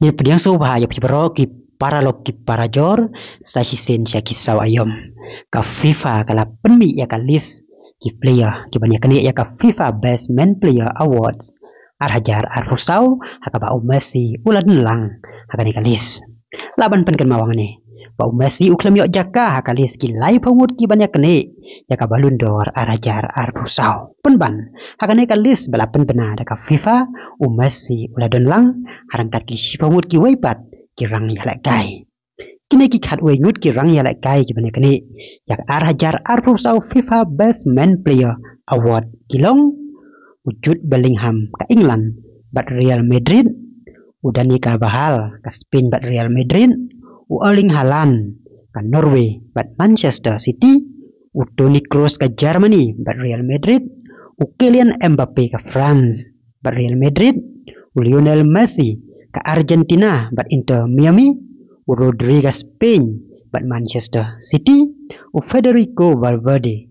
Ni pediang soba ya pibro ki paralog ki parajor sa sisen sya ki saw ayom ka FIFA kala penmi ya ka list ki player ki banyak kini ya ka FIFA Best Man Player Awards hajar rusau haka ba Messi ulan lang haka ni ka list laban pen kan mawang ni ba Messi uklam yo jaka haka list ki lai pamut ki banyak kini ya ka balun dor hajar rusau penban haka ni ka list balapan benar ka FIFA Messi ulan lang harangkat ki sipamut ki waipat ki rang ya lak kai kini ki khat we ngut ki rang ya lak kai ki bane kini yak hajar rusau FIFA Best Man Player Award kilong wujud Bellingham ka England bat Real Madrid udani Carvajal ka Spain bat Real Madrid Erling Haaland ka Norway bat Manchester City Toni Kroos ka Germany bat Real Madrid Kylian Mbappe ka France bat Real Madrid Lionel Messi ka Argentina bat Inter Miami Rodrigo Spain bat Manchester City Federico Valverde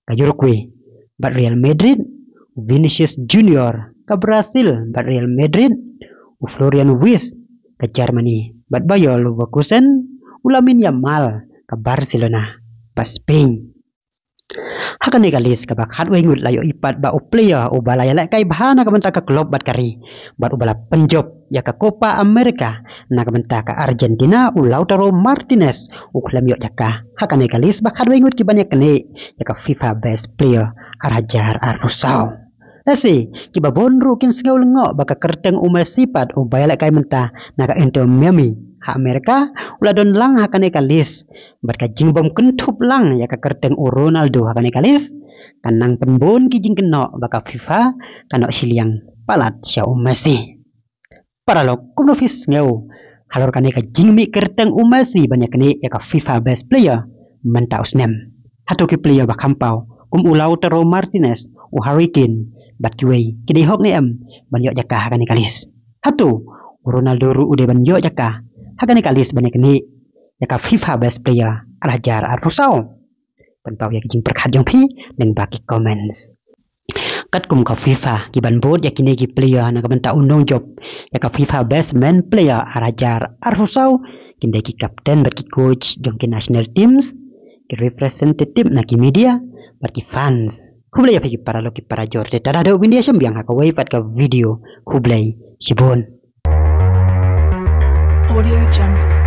ka Uruguay bat Real Madrid Vinicius Junior ka Brazil bat Real Madrid Florian Wirtz ka Germany bat Bayer Leverkusen Lamine Yamal ka Barcelona bat Spain hakan ni galis ka bakhat we ngut layo ipat ba player o balaya la kai bahana ka benta ka klub bat kari bat ubala penjob ya ka Copa America na ka benta ka Argentina Lautaro Martinez uklam yo jaka hakan ni galis bakhat we ngut ki banyak kene ya ka FIFA Best Player hajar rusau Nasi kiba bonru kin sengau lengok baka kerteng Messi pat ubaya la kai menta na ka Inter Miami ha Amerika ula don lang hakane kalis berka jingbom kentup lang ya ka kerteng Ronaldo hakane kalis kanang penbon ki jing kenok baka FIFA kanok siliang palat sya Messi paralog kumno fis ngeu halor kane ka jingmi kerteng Messi banyak kene ya ka FIFA Best Player menta usnem hatu ki player bakampau Lautaro Martinez Harry Kane bat kiwei kini hok ni banyak jaka hakane kalis hatu Ronaldo ru ude banyak jaka hakane kalis bane kini jaka FIFA Best Player hajar rusau pentau ya kijing perkhat jong pi neng baki comments kat kum ka FIFA ki ban bot ya kini ki player na ka benta undong job ya ka FIFA Best Man Player hajar rusau kinde ki kapten bat ki coach jong ki national teams ki representative na ki media bat ki fans Kublai apa ki para lo ki para jor de tada do windia sembiang ha ka wai pat ka video kublai sibon Audio Jungle.